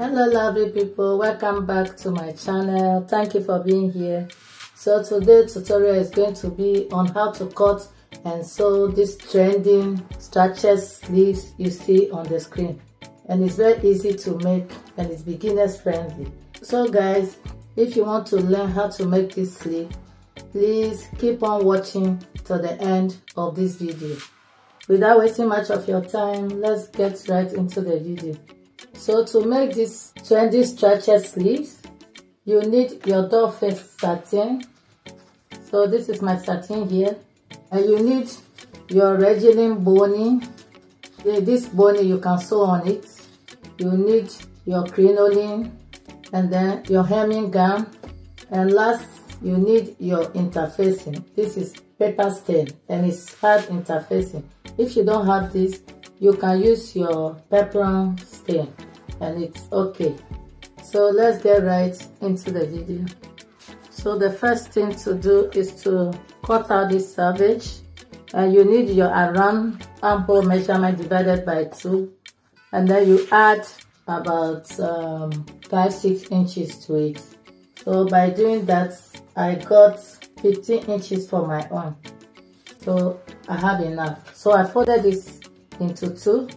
Hello lovely people, welcome back to my channel. Thank you for being here. So today's tutorial is going to be on how to cut and sew this trending stretched sleeves you see on the screen, and it's very easy to make and it's beginners friendly. So guys, if you want to learn how to make this sleeve, please keep on watching to the end of this video. Without wasting much of your time, let's get right into the video. So to make this trendy stretched sleeves, you need your doll face satin. So this is my satin here, and you need your regime boning. This boning you can sew on it. You need your crinoline, and then your hemming gown, and last you need your interfacing. This is paper stain and it's hard interfacing. If you don't have this, you can use your pepper stain and it's okay. So let's get right into the video. So the first thing to do is to cut out this selvage, and you need your around armhole measurement divided by 2, and then you add about 5-6 inches to it. So by doing that, I got 15 inches for my own, so I have enough. So I folded this into 2,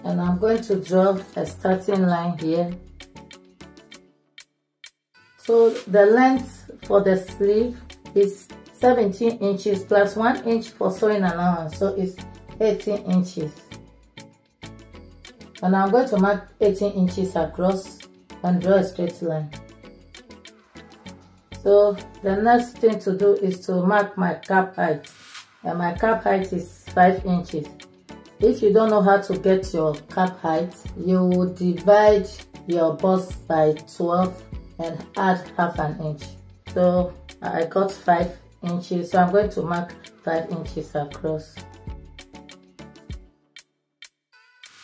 and I'm going to draw a starting line here. So the length for the sleeve is 17 inches plus 1 inch for sewing allowance, so it's 18 inches. And I'm going to mark 18 inches across and draw a straight line. So the next thing to do is to mark my cap height, and my cap height is 5 inches. If you don't know how to get your cap height, you will divide your bust by 12 and add half an inch. So I got 5 inches, so I'm going to mark 5 inches across.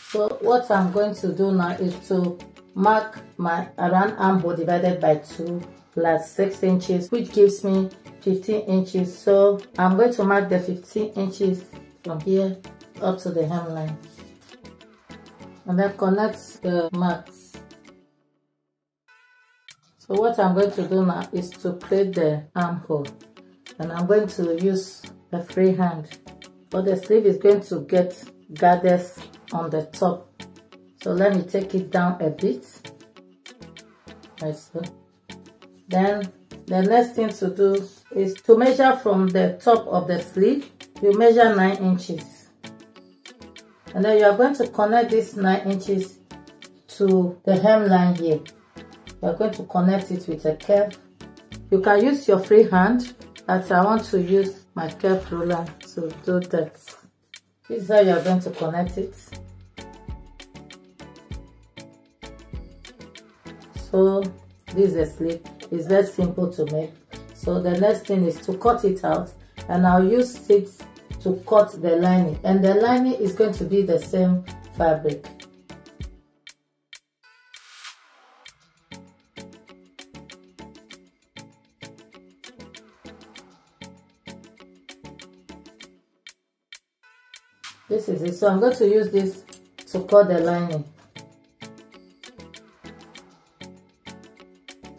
So what I'm going to do now is to mark my around armhole divided by 2 plus 6 inches, which gives me 15 inches. So I'm going to mark the 15 inches from here up to the hemline, and then connect the marks. So what I'm going to do now is to create the armhole, and I'm going to use a free hand. So the sleeve is going to get gathers on the top. So let me take it down a bit, like so. Then the next thing to do is to measure from the top of the sleeve. You measure 9 inches. And then you are going to connect this 9 inches to the hemline here. You are going to connect it with a curve. You can use your free hand, as I want to use my curve ruler to do that. This is how you are going to connect it. So this is a sleeve. It's very simple to make. So the next thing is to cut it out, and I'll use it to cut the lining, and the lining is going to be the same fabric. This is it. So I'm going to use this to cut the lining.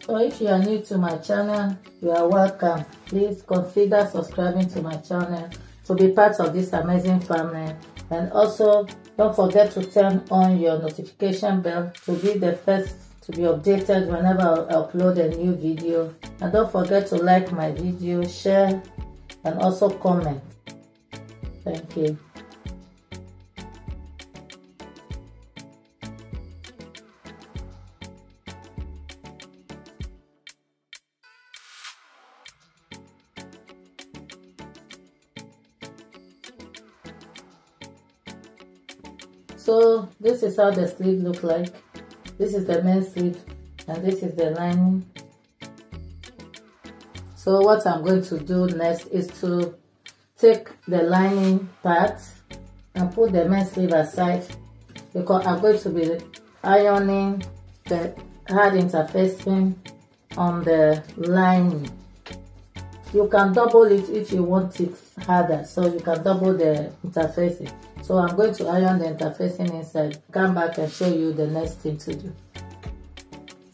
So if you are new to my channel, you are welcome. Please consider subscribing to my channel to be part of this amazing family, and also don't forget to turn on your notification bell to be the first to be updated whenever I upload a new video. And don't forget to like my video, share, and also comment. Thank you. So this is how the sleeve look like. This is the main sleeve, and this is the lining. So what I'm going to do next is to take the lining part and put the main sleeve aside, because I'm going to be ironing the hard interfacing on the lining. You can double it if you want it harder, so you can double the interfacing. So I'm going to iron the interfacing inside, come back and show you the next thing to do.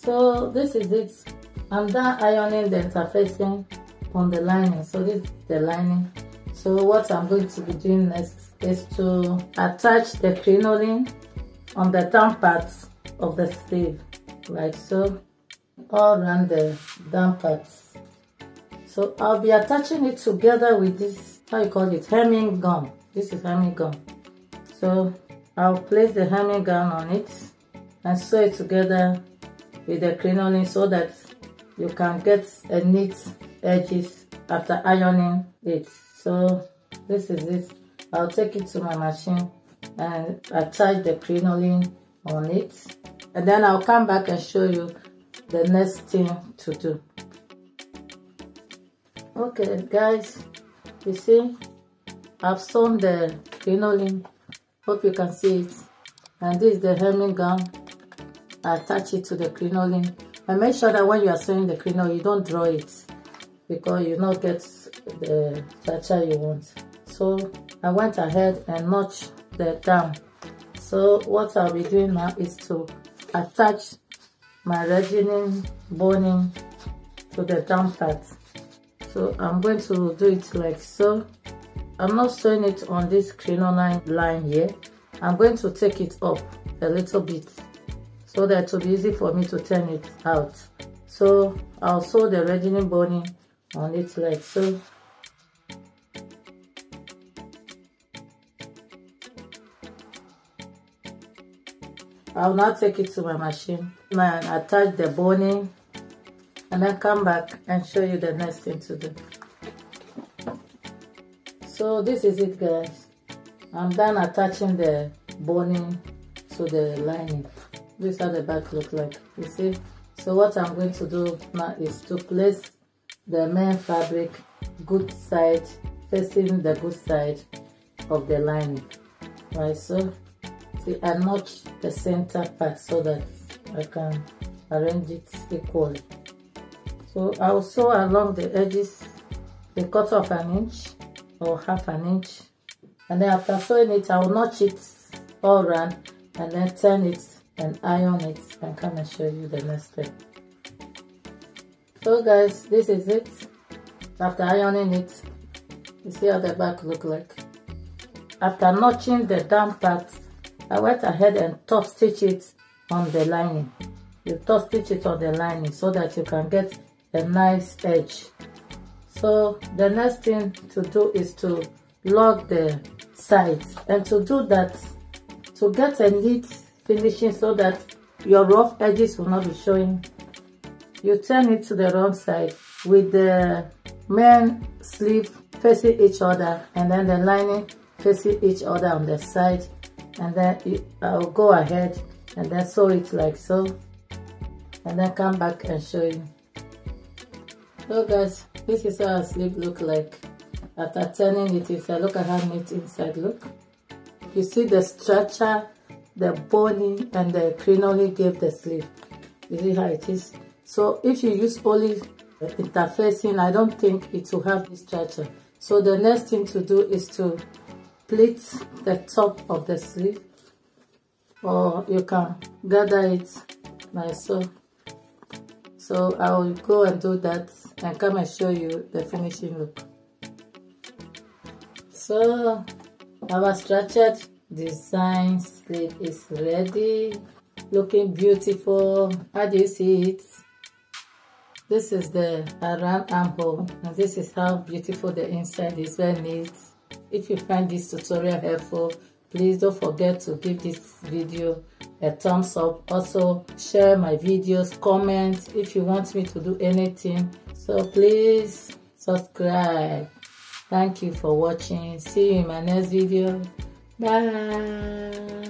So this is it. I'm done ironing the interfacing on the lining. So this is the lining. So what I'm going to be doing next is to attach the crinoline on the down parts of the sleeve, like so, all around the down parts. So I'll be attaching it together with this, how you call it, hemming gum. This is hemming gum. So I'll place the hemming gum on it and sew it together with the crinoline so that you can get a neat edges after ironing it. So this is it. I'll take it to my machine and attach the crinoline on it, and then I'll come back and show you the next thing to do. Okay guys, you see I've sewn the crinoline. Hope you can see it. And this is the hemming gum. I attach it to the crinoline, and make sure that when you are sewing the crinoline, you don't draw it, because you not get the structure you want. So I went ahead and notched the down. So what I'll be doing now is to attach my remaining boning to the down part. So I'm going to do it like so. I'm not sewing it on this crinoline line here. I'm going to take it up a little bit so that it will be easy for me to turn it out. So I'll sew the remaining boning on it like so. I'll now take it to my machine and attach the boning, and then come back and show you the next thing to do. So this is it guys. I'm done attaching the boning to the lining. This is how the back look like, you see. So what I'm going to do now is to place the main fabric good side facing the good side of the lining, right? So see, I notch the center part so that I can arrange it equally. So I'll sew along the edges a quarter of an inch or half an inch, and then after sewing it, I'll notch it all around and then turn it and iron it and come and show you the next step. So guys, this is it. After ironing it, you see how the back look like. After notching the down part, I went ahead and top stitch it on the lining. You top stitch it on the lining so that you can get a nice edge. So the next thing to do is to lock the sides, and to do that, to get a neat finishing so that your rough edges will not be showing, you turn it to the wrong side with the main sleeve facing each other and then the lining facing each other on the side, and then I'll go ahead and then sew it like so, and then come back and show you. So guys, this is how our sleeve look like after turning it inside. Look at how neat inside look. You see the structure, the boning and the crinoline gave the sleeve. You see how it is. So if you use only interfacing, I don't think it will have this structure. So the next thing to do is to pleat the top of the sleeve, or you can gather it like so. So I will go and do that and come and show you the finishing look. So our structured design sleeve is ready, looking beautiful. How do you see it? This is the around armhole, and this is how beautiful the inside is, very neat. If you find this tutorial helpful, please don't forget to give this video a thumbs up. Also share my videos, comment if you want me to do anything. So please subscribe. Thank you for watching. See you in my next video. Bye.